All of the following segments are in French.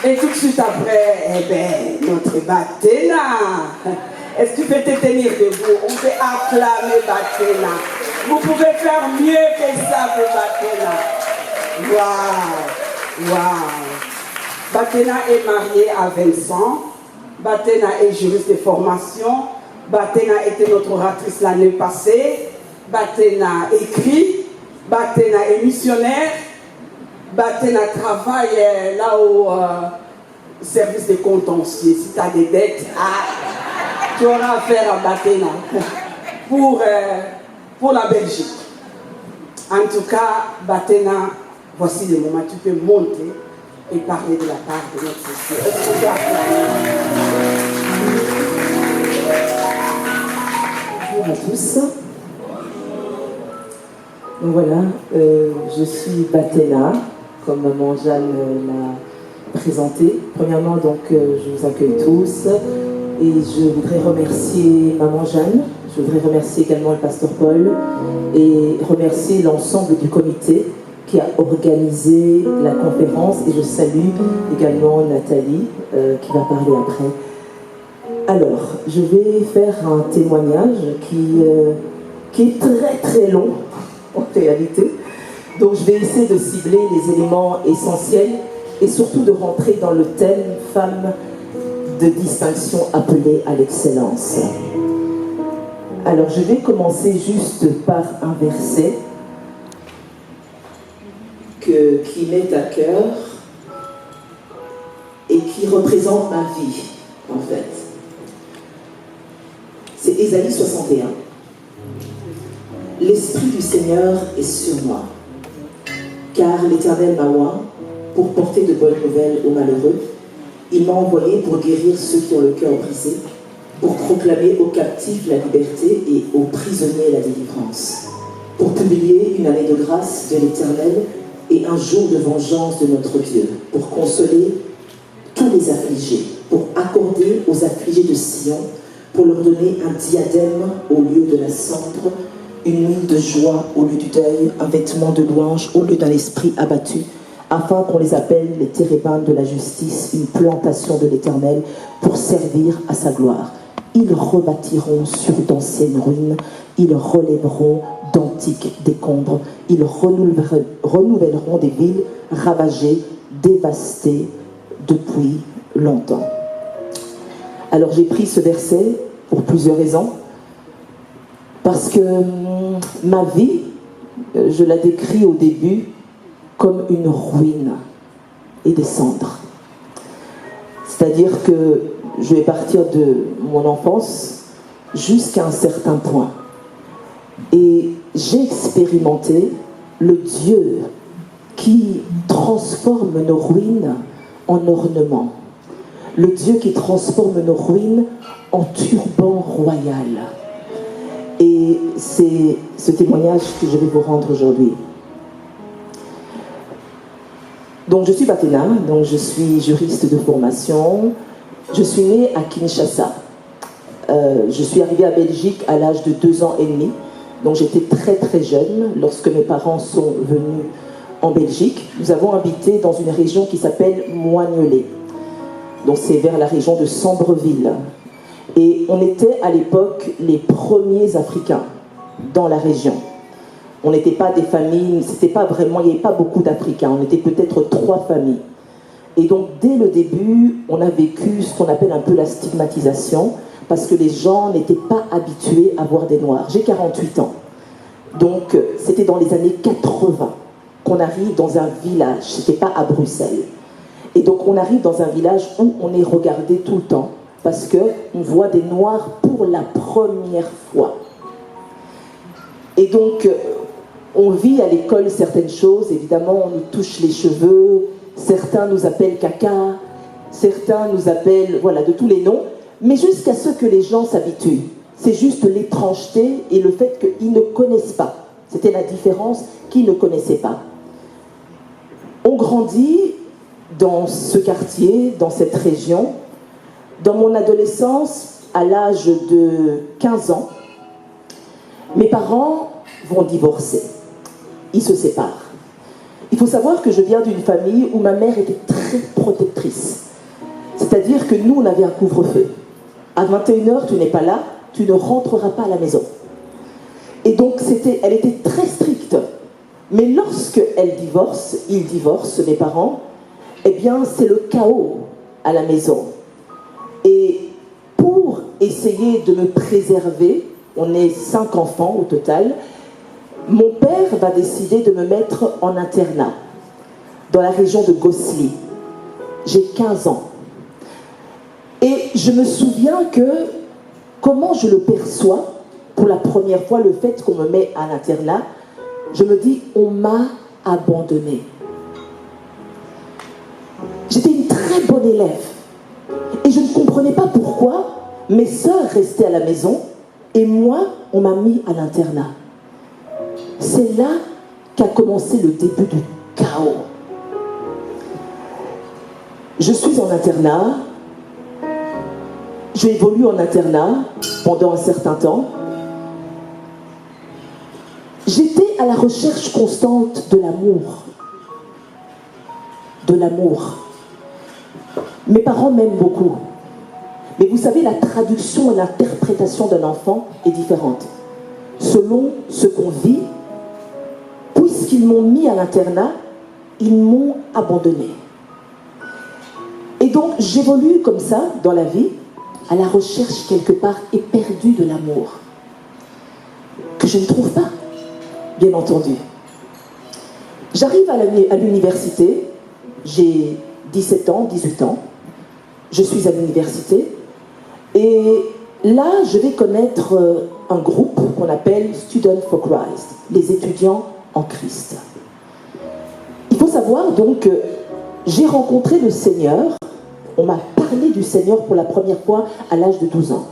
Et tout de suite après, eh bien, notre Batena. Est-ce que tu peux te tenir debout? On peut acclamer Batena. Vous pouvez faire mieux que ça pour Batena. Waouh, waouh. Batena est mariée à Vincent. Batena est juriste de formation. Batena était notre oratrice l'année passée. Batena écrit. Batena est missionnaire. Batena travaille là au service de contentieux. Si tu as des dettes, tu auras affaire à Batena pour la Belgique. En tout cas, Batena, voici le moment. Tu peux monter et parler de la part de notre Seigneur. Bonjour à tous. Donc voilà, je suis Batena, comme maman Jeanne l'a présenté. Premièrement, donc, je vous accueille tous et je voudrais remercier maman Jeanne, je voudrais remercier également le pasteur Paul et remercier l'ensemble du comité qui a organisé la conférence et je salue également Nathalie qui va parler après. Alors, je vais faire un témoignage qui est très très long en réalité. Donc je vais essayer de cibler les éléments essentiels et surtout de rentrer dans le thème femme de distinction appelée à l'excellence. Alors je vais commencer juste par un verset qui m'est à cœur et qui représente ma vie en fait. C'est Ésaïe 61. L'Esprit du Seigneur est sur moi, car l'Éternel m'a oint pour porter de bonnes nouvelles aux malheureux. Il m'a envoyé pour guérir ceux qui ont le cœur brisé, pour proclamer aux captifs la liberté et aux prisonniers la délivrance, pour publier une année de grâce de l'Éternel et un jour de vengeance de notre Dieu, pour consoler tous les affligés, pour accorder aux affligés de Sion, pour leur donner un diadème au lieu de la cendre, une huile de joie au lieu du deuil, un vêtement de louange au lieu d'un esprit abattu, afin qu'on les appelle les térébintes de la justice, une plantation de l'Éternel pour servir à sa gloire. Ils rebâtiront sur d'anciennes ruines, ils relèveront d'antiques décombres, ils renouvelleront des villes ravagées, dévastées depuis longtemps. Alors j'ai pris ce verset pour plusieurs raisons. Parce que ma vie, je la décris au début comme une ruine et des cendres. C'est-à-dire que je vais partir de mon enfance jusqu'à un certain point. Et j'ai expérimenté le Dieu qui transforme nos ruines en ornements. Le Dieu qui transforme nos ruines en turban royal. Et c'est ce témoignage que je vais vous rendre aujourd'hui. Donc je suis Batena, donc je suis juriste de formation. Je suis née à Kinshasa. Je suis arrivée à Belgique à l'âge de 2 ans et demi. Donc j'étais très très jeune lorsque mes parents sont venus en Belgique. Nous avons habité dans une région qui s'appelle Moignolet. Donc c'est vers la région de Sambreville. Et on était à l'époque les premiers Africains dans la région. On n'était pas des familles, c'était pas vraiment, il n'y avait pas beaucoup d'Africains, on était peut-être 3 familles. Et donc dès le début, on a vécu ce qu'on appelle un peu la stigmatisation, parce que les gens n'étaient pas habitués à voir des Noirs. J'ai 48 ans, donc c'était dans les années 80 qu'on arrive dans un village, c'était pas à Bruxelles. Et donc on arrive dans un village où on est regardé tout le temps, parce qu'on voit des Noirs pour la première fois. Et donc, on vit à l'école certaines choses, évidemment, on nous touche les cheveux, certains nous appellent caca, certains nous appellent, voilà, de tous les noms, mais jusqu'à ce que les gens s'habituent. C'est juste l'étrangeté et le fait qu'ils ne connaissent pas. C'était la différence qu'ils ne connaissaient pas. On grandit dans ce quartier, dans cette région. Dans mon adolescence, à l'âge de 15 ans, mes parents vont divorcer. Ils se séparent. Il faut savoir que je viens d'une famille où ma mère était très protectrice. C'est-à-dire que nous, on avait un couvre-feu. À 21h, tu n'es pas là, tu ne rentreras pas à la maison. Et donc, elle était très stricte. Mais lorsqu'elle divorce, ils divorcent, mes parents, eh bien, c'est le chaos à la maison. Et pour essayer de me préserver, on est 5 enfants au total, mon père va décider de me mettre en internat dans la région de Gosselies. J'ai 15 ans. Et je me souviens que, comment je le perçois, pour la première fois, le fait qu'on me met à l'internat, je me dis, on m'a abandonnée. J'étais une très bonne élève. Et je ne comprenais pas pourquoi mes sœurs restaient à la maison et moi, on m'a mis à l'internat. C'est là qu'a commencé le début du chaos. Je suis en internat. J'ai évolué en internat pendant un certain temps. J'étais à la recherche constante de l'amour. De l'amour. Mes parents m'aiment beaucoup. Mais vous savez, la traduction et l'interprétation d'un enfant est différente. Selon ce qu'on vit, puisqu'ils m'ont mis à l'internat, ils m'ont abandonné. Et donc, j'évolue comme ça dans la vie, à la recherche quelque part éperdue de l'amour, que je ne trouve pas, bien entendu. J'arrive à l'université, j'ai 17 ans, 18 ans, je suis à l'université, et là, je vais connaître un groupe qu'on appelle Students for Christ, les étudiants en Christ. Il faut savoir donc que j'ai rencontré le Seigneur, on m'a parlé du Seigneur pour la première fois à l'âge de 12 ans.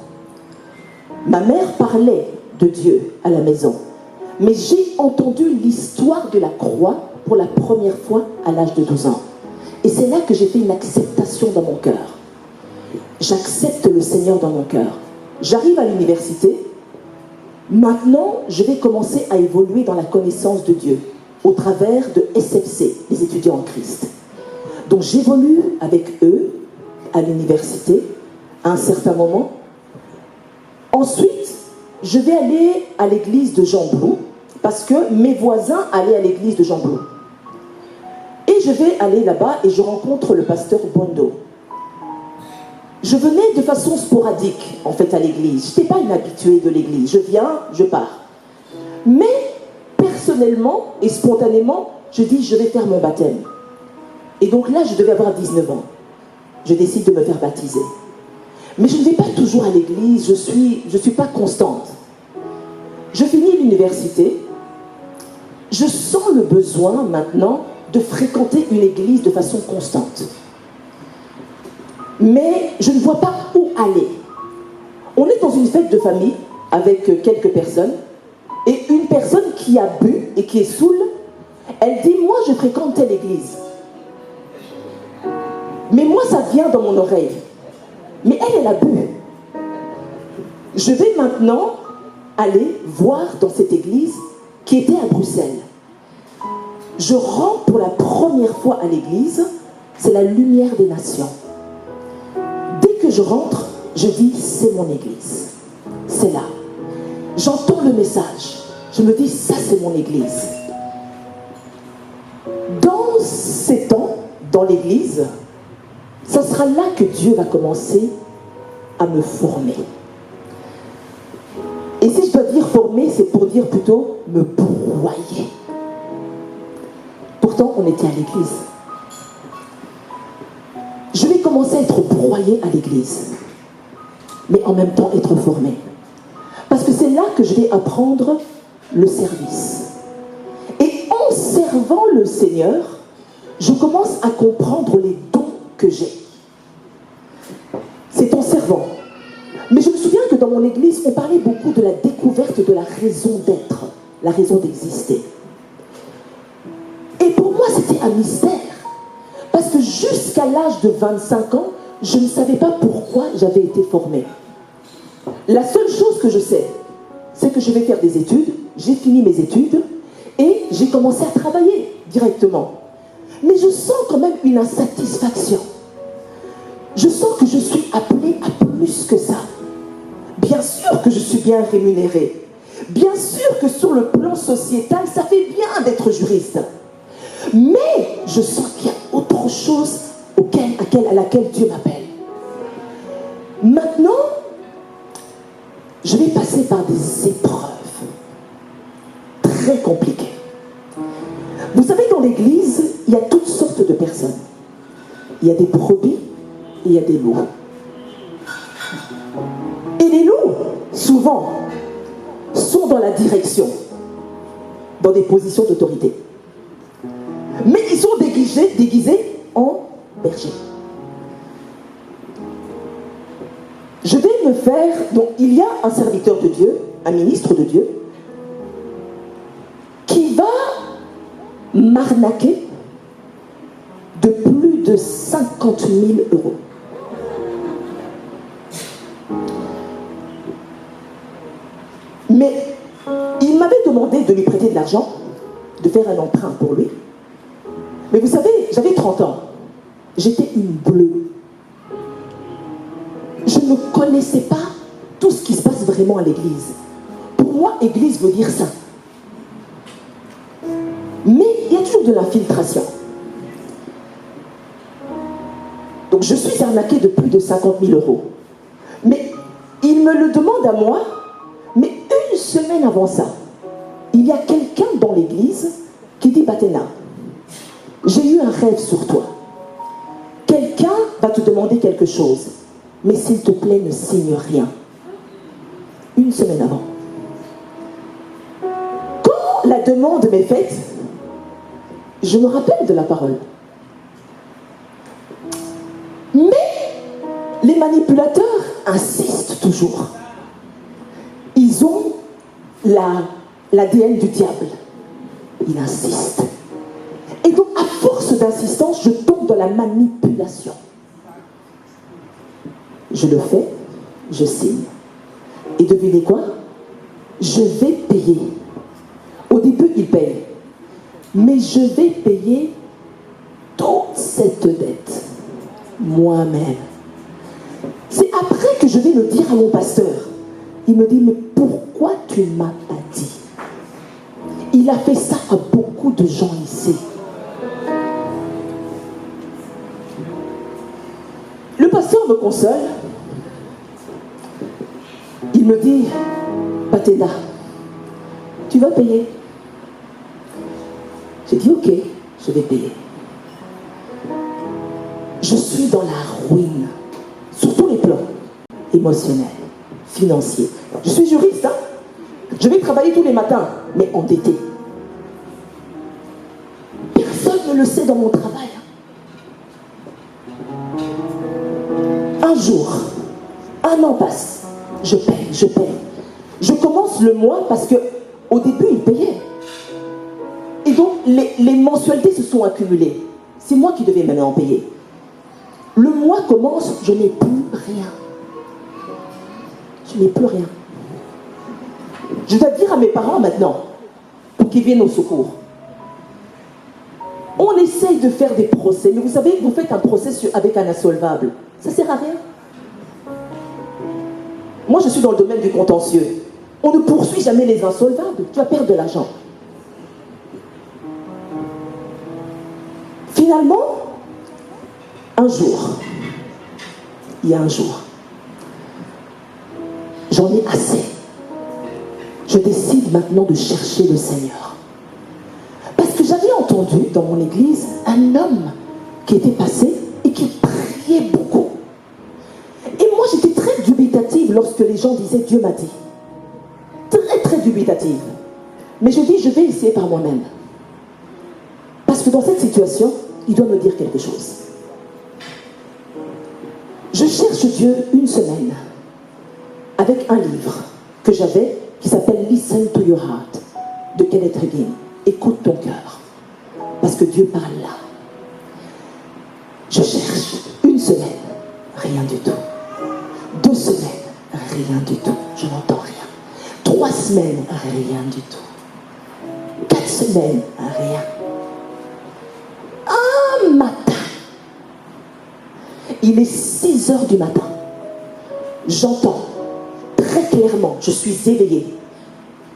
Ma mère parlait de Dieu à la maison, mais j'ai entendu l'histoire de la croix pour la première fois à l'âge de 12 ans. Et c'est là que j'ai fait une acceptation dans mon cœur. J'accepte le Seigneur dans mon cœur. J'arrive à l'université. Maintenant, je vais commencer à évoluer dans la connaissance de Dieu au travers de SFC, les étudiants en Christ. Donc j'évolue avec eux à l'université à un certain moment. Ensuite, je vais aller à l'église de Jean Blou parce que mes voisins allaient à l'église de Jean Blou. Et je vais aller là-bas et je rencontre le pasteur Bondo. Je venais de façon sporadique, en fait, à l'église. Je n'étais pas une habituée de l'église. Je viens, je pars. Mais, personnellement et spontanément, je dis, je vais faire mon baptême. Et donc là, je devais avoir 19 ans. Je décide de me faire baptiser. Mais je ne vais pas toujours à l'église, je suis pas constante. Je finis l'université. Je sens le besoin, maintenant, de fréquenter une église de façon constante. Mais je ne vois pas où aller. On est dans une fête de famille avec quelques personnes et une personne qui a bu et qui est saoule, elle dit, moi je fréquente telle église. Mais moi ça vient dans mon oreille. Mais elle a bu. Je vais maintenant aller voir dans cette église qui était à Bruxelles. Je rentre pour la première fois à l'église, c'est la lumière des nations. Dès que je rentre, je dis, c'est mon église. C'est là. J'entends le message. Je me dis, ça c'est mon église. Dans ces temps, dans l'église, ça sera là que Dieu va commencer à me former. Et si je dois dire former, c'est pour dire plutôt me broyer. Pourtant, on était à l'église. Je vais commencer à être broyée à l'église, mais en même temps être formée. Parce que c'est là que je vais apprendre le service. Et en servant le Seigneur, je commence à comprendre les dons que j'ai. C'est en servant. Mais je me souviens que dans mon église, on parlait beaucoup de la découverte de la raison d'être, la raison d'exister. Et pour moi, c'était un mystère. Parce que jusqu'à l'âge de 25 ans, je ne savais pas pourquoi j'avais été formée. La seule chose que je sais, c'est que je vais faire des études, j'ai fini mes études, et j'ai commencé à travailler directement. Mais je sens quand même une insatisfaction. Je sens que je suis appelée à plus que ça. Bien sûr que je suis bien rémunérée. Bien sûr que sur le plan sociétal, ça fait bien d'être juriste. Mais je sens qu'il y a autre chose à laquelle Dieu m'appelle. Maintenant, je vais passer par des épreuves très compliquées. Vous savez, dans l'église, il y a toutes sortes de personnes. Il y a des brebis et il y a des loups. Et les loups, souvent, sont dans la direction, dans des positions d'autorité. Mais ils sont déguisés en bergers. Je vais me faire... Donc, il y a un serviteur de Dieu, un ministre de Dieu, qui va m'arnaquer de plus de 50 000 euros. Mais il m'avait demandé de lui prêter de l'argent, de faire un emprunt pour lui. Mais vous savez, j'avais 30 ans. J'étais une bleue. Je ne connaissais pas tout ce qui se passe vraiment à l'église. Pour moi, église veut dire ça. Mais il y a toujours de l'infiltration. Donc je suis arnaquée de plus de 50 000 euros. Mais il me le demande à moi, mais une semaine avant ça, il y a quelqu'un dans l'église qui dit: Batena, j'ai eu un rêve sur toi. Quelqu'un va te demander quelque chose, mais s'il te plaît, ne signe rien. Une semaine avant. Quand la demande m'est faite, je me rappelle de la parole. Mais les manipulateurs insistent toujours. Ils ont l'ADN du diable. Ils insistent. Et donc, à force d'insistance, je tombe dans la manipulation. Je le fais, je signe. Et devinez quoi? Je vais payer. Au début, ils payent. Mais je vais payer toute cette dette moi-même. C'est après que je vais le dire à mon pasteur. Il me dit: mais pourquoi tu ne m'as pas dit? Il a fait ça à beaucoup de gens ici. Le pasteur me console. Il me dit: Batena, tu vas payer. J'ai dit: ok, je vais payer. Je suis dans la ruine, sur tous les plans, émotionnels, financiers. Je suis juriste, hein? Je vais travailler tous les matins, mais endetté. Personne ne le sait dans mon travail. Un jour, un an passe, je paye. Je commence le mois parce que au début, ils payaient. Et donc, les mensualités se sont accumulées. C'est moi qui devais maintenant en payer. Le mois commence, je n'ai plus rien. Je n'ai plus rien. Je dois dire à mes parents maintenant, pour qu'ils viennent au secours. On essaye de faire des procès, mais vous savez, vous faites un procès avec un insolvable. Ça sert à rien. Moi, je suis dans le domaine du contentieux. On ne poursuit jamais les insolvables. Tu vas perdre de l'argent. Finalement, il y a un jour, j'en ai assez. Je décide maintenant de chercher le Seigneur. Parce que j'avais entendu dans mon église un homme qui était passé et qui priait beaucoup. Et moi, j'étais très dubitative lorsque les gens disaient: Dieu m'a dit. Très, très dubitative. Mais je dis: je vais essayer par moi-même. Parce que dans cette situation, il doit me dire quelque chose. Je cherche Dieu une semaine avec un livre que j'avais qui s'appelle Listen to Your Heart de Kenneth Hagin. Écoute ton cœur. Parce que Dieu parle là. Je cherche une semaine, rien du tout. 2 semaines, rien du tout. Je n'entends rien. 3 semaines, rien du tout. 4 semaines, rien. Il est 6 heures du matin. J'entends très clairement, je suis éveillée.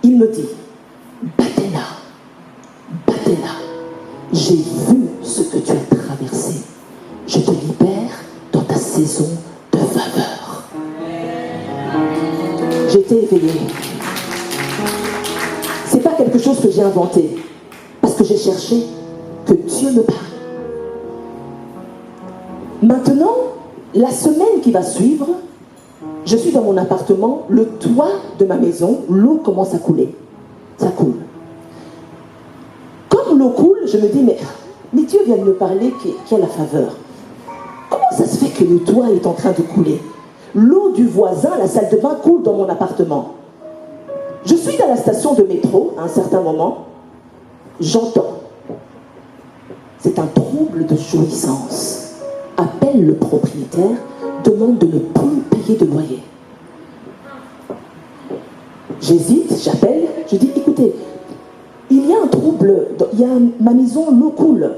Il me dit, Bathéna, Bathéna, j'ai vu ce que tu as traversé. Je te libère dans ta saison de faveur. J'ai été éveillée. C'est pas quelque chose que j'ai inventé, parce que j'ai cherché que Dieu me parle. Maintenant, la semaine qui va suivre, je suis dans mon appartement, le toit de ma maison, l'eau commence à couler. Ça coule. Comme l'eau coule, je me dis, mais Dieu vient de me parler qu'il y a la faveur. Comment ça se fait que le toit est en train de couler? L'eau du voisin, la salle de bain, coule dans mon appartement. Je suis dans la station de métro, à un certain moment, j'entends. C'est un trouble de jouissance. Appelle le propriétaire, demande de ne plus payer de loyer. J'hésite, j'appelle, je dis, écoutez, il y a un trouble, ma maison, l'eau coule.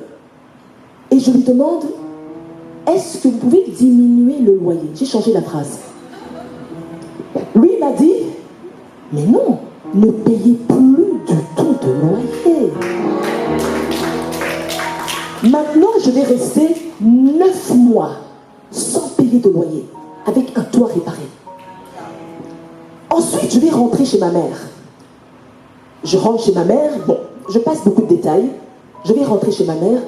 Et je lui demande, est-ce que vous pouvez diminuer le loyer? J'ai changé la phrase. Lui m'a dit, mais non, ne payez plus du tout de loyer. Maintenant, je vais rester 9 mois sans payer de loyer, avec un toit réparé. Ensuite, je vais rentrer chez ma mère. Je rentre chez ma mère, bon, je passe beaucoup de détails. Je vais rentrer chez ma mère.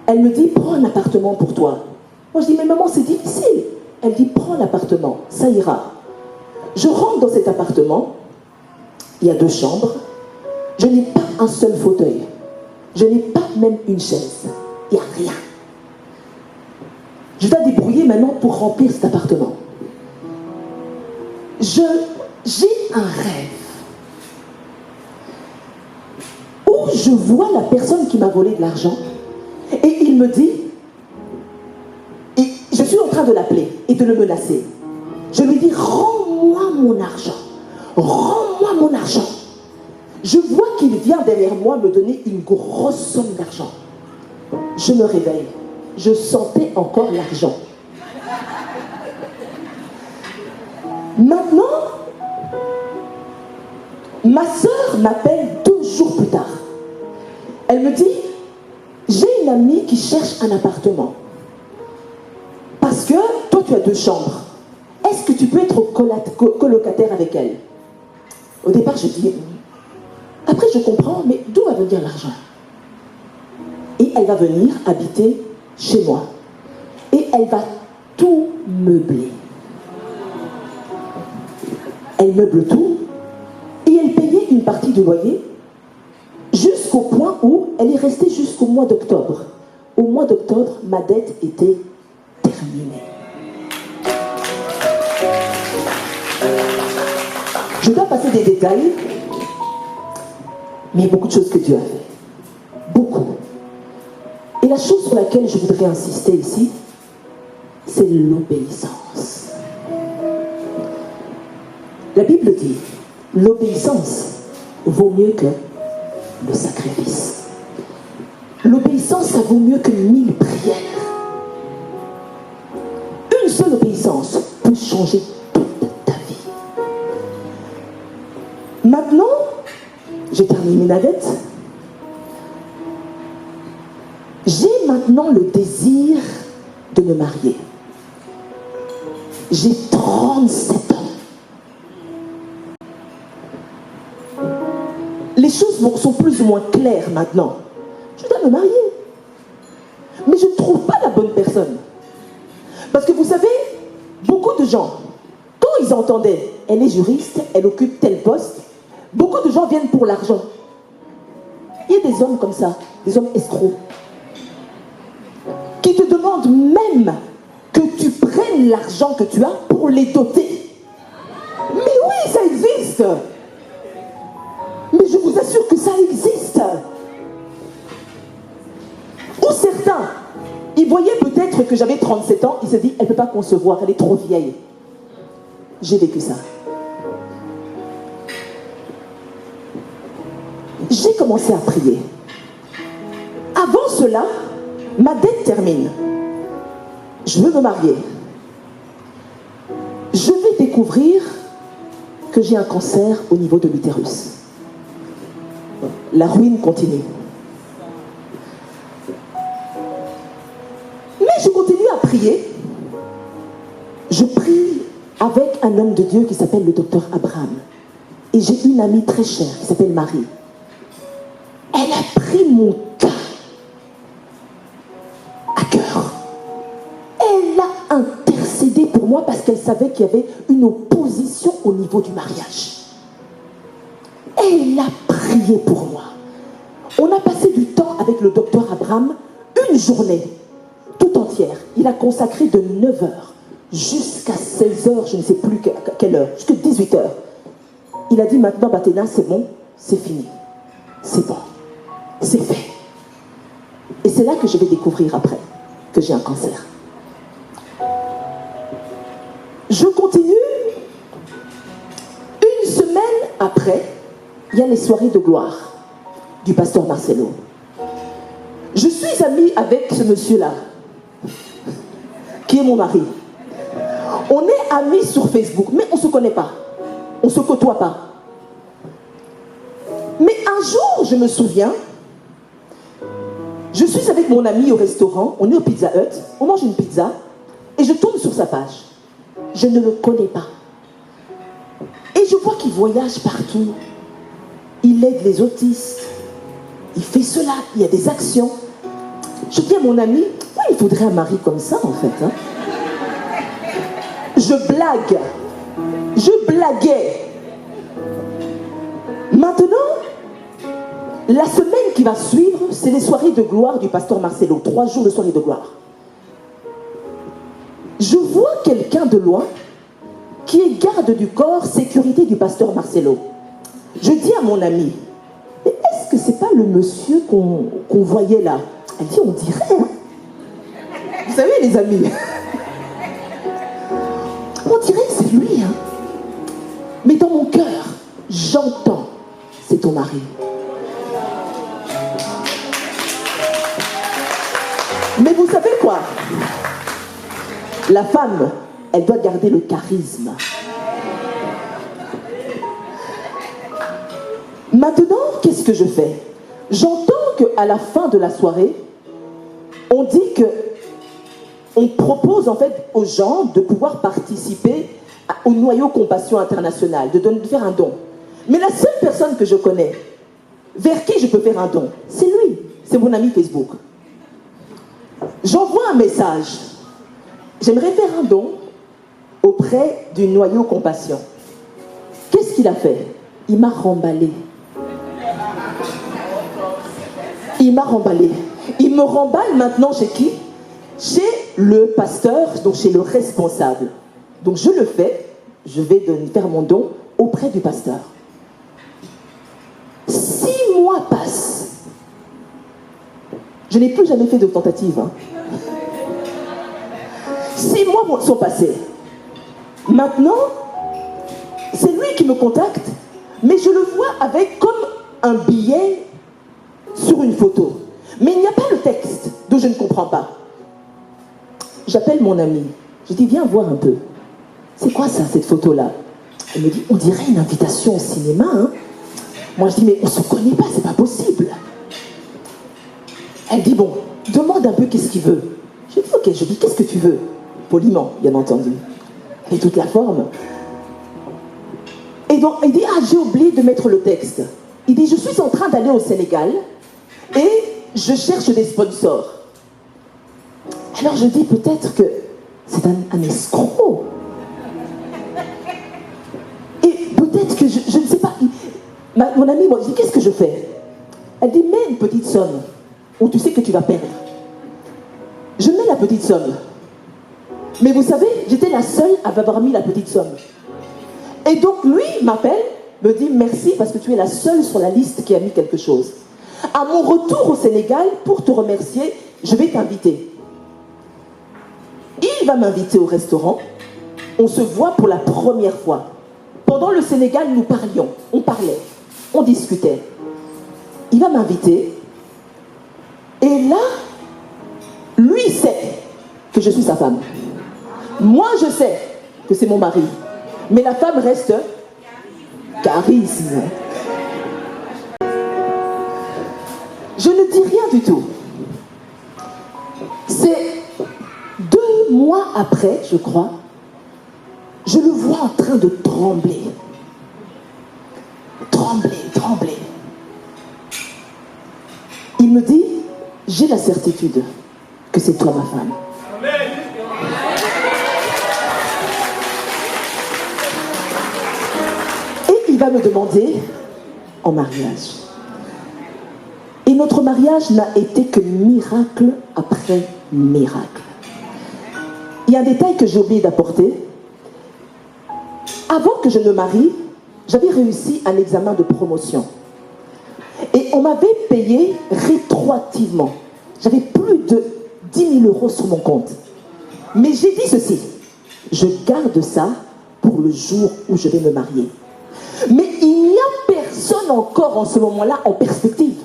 Elle me dit, prends un appartement pour toi. Moi, je dis, mais maman, c'est difficile. Elle dit, prends l'appartement, ça ira. Je rentre dans cet appartement. Il y a 2 chambres. Je n'ai pas un seul fauteuil. Je n'ai pas même une chaise. Il n'y a rien. Je dois débrouiller maintenant pour remplir cet appartement. J'ai un rêve où je vois la personne qui m'a volé de l'argent et il me dit, et je suis en train de l'appeler et de le menacer. Je lui dis, rends-moi mon argent. Rends-moi mon argent. Je vois qu'il vient derrière moi me donner une grosse somme d'argent. Je me réveille. Je sentais encore l'argent. Maintenant, ma sœur m'appelle 2 jours plus tard. Elle me dit, j'ai une amie qui cherche un appartement. Parce que toi, tu as 2 chambres. Est-ce que tu peux être colocataire avec elle? Au départ, je dis, après je comprends, mais d'où va venir l'argent? Et elle va venir habiter chez moi. Et elle va tout meubler. Elle meuble tout. Et elle payait une partie du loyer jusqu'au point où elle est restée jusqu'au mois d'octobre. Au mois d'octobre, ma dette était terminée. Je dois passer des détails, mais il y a beaucoup de choses que Dieu a fait. Beaucoup. Et la chose sur laquelle je voudrais insister ici, c'est l'obéissance. La Bible dit, l'obéissance vaut mieux que le sacrifice. L'obéissance, ça vaut mieux que 1000 prières. Une seule obéissance peut changer toute ta vie. Maintenant, j'ai terminé ma dette. J'ai maintenant le désir de me marier. J'ai 37 ans. Les choses sont plus ou moins claires maintenant. Je dois me marier. Mais je ne trouve pas la bonne personne. Parce que vous savez, beaucoup de gens, quand ils entendaient, elle est juriste, elle occupe tel poste, beaucoup de gens viennent pour l'argent. Il y a des hommes comme ça, des hommes escrocs, qui te demandent même que tu prennes l'argent que tu as pour les doter. Mais oui, ça existe. Mais je vous assure que ça existe. Ou certains, ils voyaient peut-être que j'avais 37 ans, ils se disent, elle ne peut pas concevoir, elle est trop vieille. J'ai vécu ça. J'ai commencé à prier. Avant cela, ma dette termine. je veux me marier. Je vais découvrir que j'ai un cancer au niveau de l'utérus. La ruine continue. Mais je continue à prier. Je prie avec un homme de Dieu qui s'appelle le docteur Abraham. Et j'ai une amie très chère qui s'appelle Marie. Elle a pris mon cas à cœur. Elle a intercédé pour moi parce qu'elle savait qu'il y avait une opposition au niveau du mariage. Elle a prié pour moi. On a passé du temps avec le docteur Abraham, une journée tout entière. Il a consacré de 9h jusqu'à 16h, je ne sais plus quelle heure, jusqu'à 18h. Il a dit maintenant, Bathena, c'est bon, c'est fini. C'est bon, c'est fait. Et c'est là que je vais découvrir après que j'ai un cancer. Je continue. Une semaine après, il y a les soirées de gloire du pasteur Marcelo. Je suis amie avec ce monsieur-là, qui est mon mari. On est amis sur Facebook, mais on ne se connaît pas. On ne se côtoie pas. Mais un jour, je me souviens, je suis avec mon ami au restaurant, on est au Pizza Hut, on mange une pizza, et je tombe sur sa page. Je ne le connais pas. Et je vois qu'il voyage partout. Il aide les autistes. Il fait cela, il y a des actions. Je dis à mon ami, ouais, il faudrait un mari comme ça en fait. Hein. Je blague. Je blaguais. Maintenant, la semaine qui va suivre, c'est les soirées de gloire du pasteur Marcelo. 3 jours de soirées de gloire. Je vois quelqu'un de loin qui est garde du corps sécurité du pasteur Marcelo. Je dis à mon ami, mais est-ce que c'est pas le monsieur qu'on voyait là? Elle dit, on dirait. Hein? Vous savez les amis, on dirait que c'est lui. Hein? Mais dans mon cœur, j'entends, c'est ton mari. Mais vous savez quoi? La femme, elle doit garder le charisme. Maintenant, qu'est-ce que je fais? J'entends qu'à la fin de la soirée, on dit que on propose en fait aux gens de pouvoir participer au noyau Compassion Internationale, de faire un don. Mais la seule personne que je connais vers qui je peux faire un don, c'est lui, c'est mon ami Facebook. J'envoie un message. J'aimerais faire un don auprès du noyau Compassion. Qu'est-ce qu'il a fait? Il m'a remballé. Il m'a remballé. Il me remballe maintenant chez qui? Chez le pasteur, donc chez le responsable. Donc je le fais, je vais faire mon don auprès du pasteur. 6 mois passent. Je n'ai plus jamais fait de tentative. Hein. 6 mois sont passés. Maintenant, c'est lui qui me contacte, mais je le vois avec comme un billet sur une photo. Mais il n'y a pas le texte, donc je ne comprends pas. J'appelle mon ami. Je dis, viens voir un peu. C'est quoi ça, cette photo-là? Elle me dit, on dirait une invitation au cinéma. Hein? Moi, je dis, mais on ne se connaît pas, c'est pas possible. Elle dit, bon, demande un peu qu'est-ce qu'il veut. Je dis, ok, je dis, qu'est-ce que tu veux? Poliment, bien entendu. Et toute la forme. Et donc, il dit, ah, j'ai oublié de mettre le texte. Il dit, je suis en train d'aller au Sénégal et je cherche des sponsors. Alors je dis, peut-être que c'est un escroc. Et peut-être que, je ne sais pas, mon ami, moi, je dis, qu'est-ce que je fais? Elle dit, mets une petite somme où tu sais que tu vas perdre. Je mets la petite somme. Mais vous savez, j'étais la seule à avoir mis la petite somme. Et donc lui m'appelle, me dit merci parce que tu es la seule sur la liste qui a mis quelque chose. À mon retour au Sénégal, pour te remercier, je vais t'inviter. Il va m'inviter au restaurant. On se voit pour la première fois. Pendant le Sénégal, nous parlions, on parlait, on discutait. Il va m'inviter. Et là, lui sait que que je suis sa femme. Moi, je sais que c'est mon mari. Mais la femme reste charisme. Je ne dis rien du tout. C'est 2 mois après, je crois, je le vois en train de trembler. Trembler. Il me dit, j'ai la certitude que c'est toi ma femme. Et il va me demander en mariage. Et notre mariage n'a été que miracle après miracle. Il y a un détail que j'ai oublié d'apporter. Avant que je ne me marie, j'avais réussi un examen de promotion. Et on m'avait payé rétroactivement. J'avais plus de 10 000 euros sur mon compte. Mais j'ai dit ceci, je garde ça pour le jour où je vais me marier. Mais il n'y a personne encore en ce moment-là en perspective.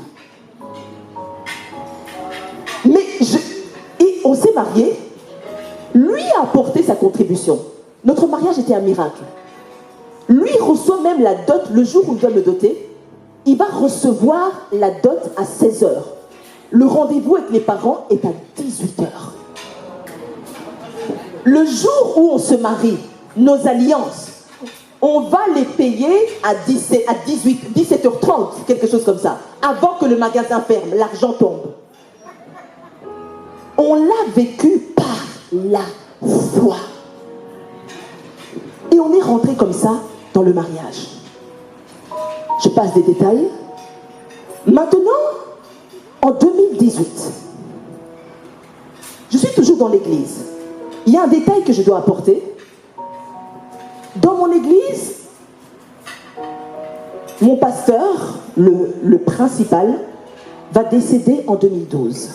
Et on s'est mariés, lui a apporté sa contribution. Notre mariage était un miracle. Lui reçoit même la dot le jour où il doit me doter. Il va recevoir la dot à 16h. Le rendez-vous avec les parents est à 18h. Le jour où on se marie, nos alliances, on va les payer à 17h30, quelque chose comme ça, avant que le magasin ferme, l'argent tombe. On l'a vécu par la foi. Et on est rentré comme ça dans le mariage. Je passe des détails. Maintenant, en 2018, je suis toujours dans l'église. Il y a un détail que je dois apporter. Dans mon église, mon pasteur, le principal, va décéder en 2012.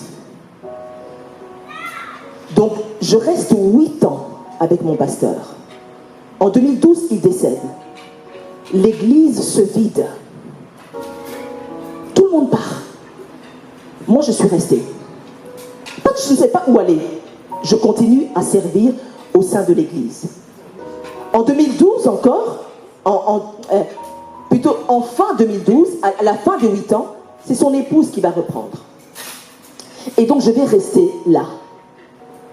Donc, je reste 8 ans avec mon pasteur. En 2012, il décède. L'église se vide. Tout le monde part. Moi, je suis restée. Pas que je ne sais pas où aller. Je continue à servir au sein de l'église. En 2012 encore, plutôt en fin 2012, à la fin des 8 ans, c'est son épouse qui va reprendre. Et donc, je vais rester là.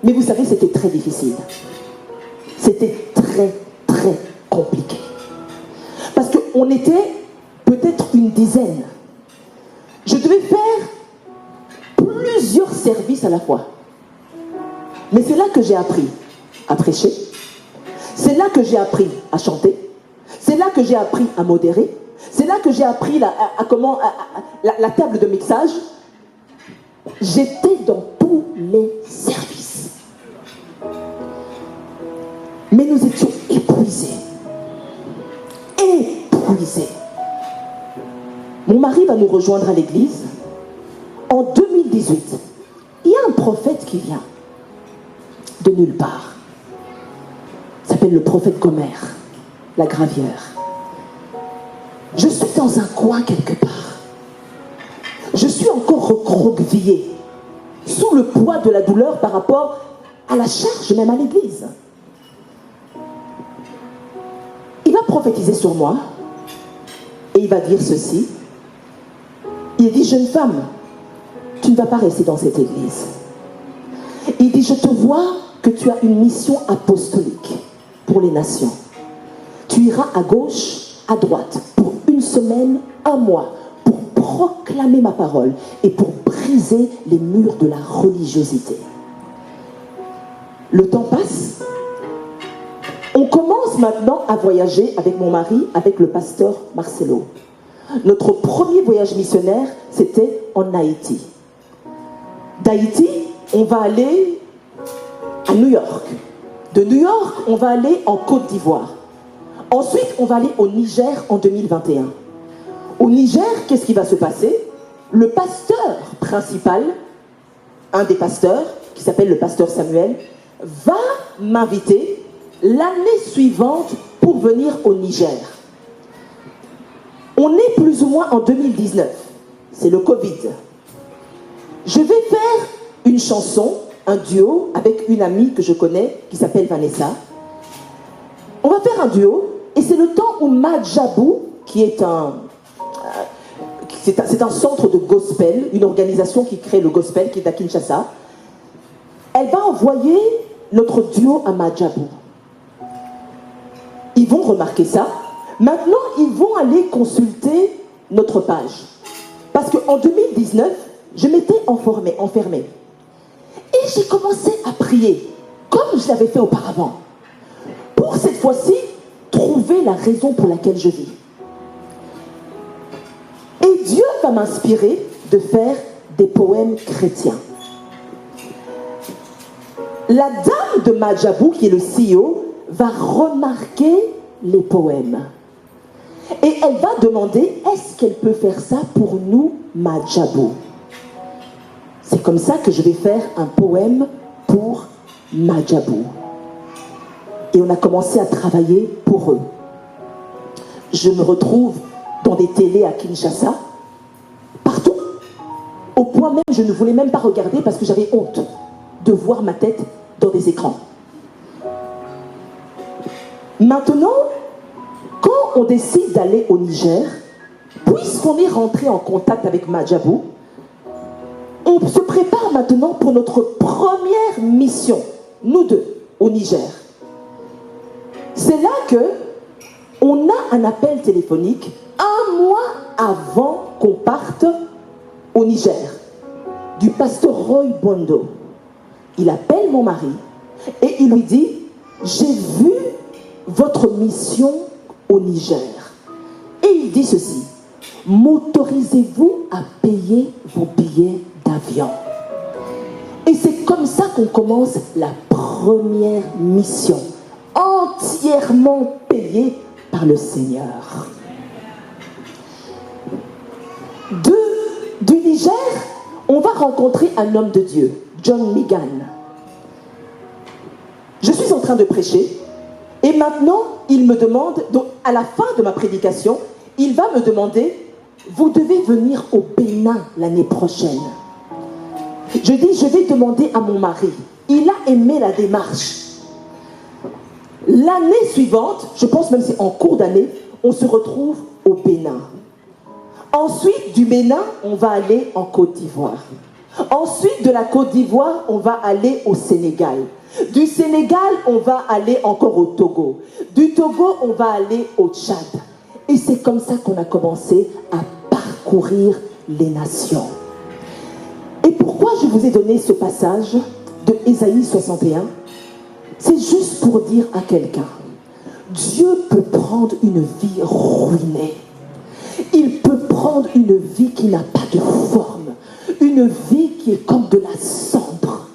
Mais vous savez, c'était très difficile. C'était très, très compliqué. Parce qu'on était peut-être une dizaine. Je devais faire plusieurs services à la fois. Mais c'est là que j'ai appris à prêcher. C'est là que j'ai appris à chanter. C'est là que j'ai appris à modérer. C'est là que j'ai appris la table de mixage. J'étais dans tous les services. Mais nous étions épuisés. Épuisés. Mon mari va nous rejoindre à l'église. En 2018, il y a un prophète qui vient de nulle part. Il s'appelle le prophète Gomer, la gravière. Je suis dans un coin quelque part. Je suis encore recroquevillée, sous le poids de la douleur par rapport à la charge même à l'église. Il va prophétiser sur moi et il va dire ceci. Il dit, jeune femme, tu ne vas pas rester dans cette église. Il dit, je te vois que tu as une mission apostolique pour les nations. Tu iras à gauche, à droite, pour 1 semaine, 1 mois, pour proclamer ma parole et pour briser les murs de la religiosité. Le temps passe. On commence maintenant à voyager avec mon mari, avec le pasteur Marcelo. Notre premier voyage missionnaire, c'était en Haïti. D'Haïti, on va aller à New York. De New York, on va aller en Côte d'Ivoire. Ensuite, on va aller au Niger en 2021. Au Niger, qu'est-ce qui va se passer? Le pasteur principal, un des pasteurs, qui s'appelle le pasteur Samuel, va m'inviter l'année suivante pour venir au Niger. On est plus ou moins en 2019. C'est le Covid. Je vais faire une chanson un duo avec une amie que je connais qui s'appelle Vanessa. On va faire un duo et c'est le temps où Majabou, qui est c'est un centre de gospel, une organisation qui crée le gospel, qui est à Kinshasa. Elle va envoyer notre duo à Majabou. Ils vont remarquer ça. Maintenant, ils vont aller consulter notre page. Parce qu'en 2019, je m'étais enfermée. Et j'ai commencé à prier, comme je l'avais fait auparavant. Pour cette fois-ci, trouver la raison pour laquelle je vis. Et Dieu va m'inspirer de faire des poèmes chrétiens. La dame de Majabou, qui est le CEO, va remarquer les poèmes. Et elle va demander, est-ce qu'elle peut faire ça pour nous, Majabou? C'est comme ça que je vais faire un poème pour Majabou. Et on a commencé à travailler pour eux. Je me retrouve dans des télés à Kinshasa, partout. Au point même, je ne voulais même pas regarder parce que j'avais honte de voir ma tête dans des écrans. Maintenant, quand on décide d'aller au Niger, puisqu'on est rentré en contact avec Majabou, on se prépare maintenant pour notre première mission, nous deux, au Niger. C'est là que on a un appel téléphonique un mois avant qu'on parte au Niger, du pasteur Roy Bondo. Il appelle mon mari et il lui dit, j'ai vu votre mission au Niger. Et il dit ceci, m'autorisez-vous à payer vos billets d'avion? Et c'est comme ça qu'on commence la première mission, entièrement payée par le Seigneur. Du Niger, on va rencontrer un homme de Dieu, John Migan. Je suis en train de prêcher et maintenant il me demande, donc à la fin de ma prédication, il va me demander, vous devez venir au Bénin l'année prochaine. Je dis, je vais demander à mon mari. Il a aimé la démarche. L'année suivante, je pense même c'est en cours d'année, on se retrouve au Bénin. Ensuite, du Bénin, on va aller en Côte d'Ivoire. Ensuite, de la Côte d'Ivoire, on va aller au Sénégal. Du Sénégal, on va aller encore au Togo. Du Togo, on va aller au Tchad. Et c'est comme ça qu'on a commencé à parcourir les nations. Et pourquoi je vous ai donné ce passage de Ésaïe 61? C'est juste pour dire à quelqu'un, Dieu peut prendre une vie ruinée. Il peut prendre une vie qui n'a pas de forme, une vie qui est comme de la cendre.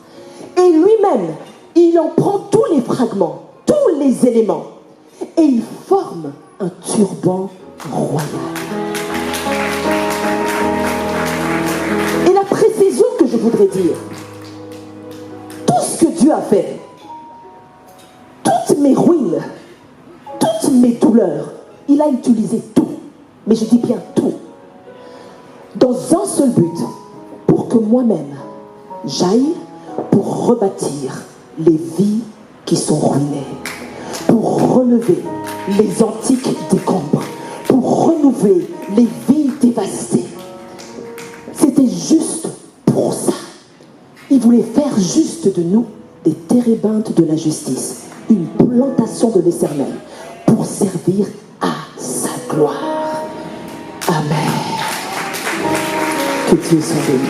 Et lui-même, il en prend tous les fragments, tous les éléments, et il forme un turban royal. Et la précision que je voudrais dire, tout ce que Dieu a fait, toutes mes ruines, toutes mes douleurs, il a utilisé tout, mais je dis bien tout, dans un seul but, pour que moi-même, j'aille pour rebâtir les vies qui sont ruinées, pour relever les antiques décombres, pour renouveler les vies dévastées. C'était juste pour ça. Il voulait faire juste de nous des térébinthes de la justice, une plantation de l'Éternel pour servir à sa gloire. Amen. Que Dieu soit béni.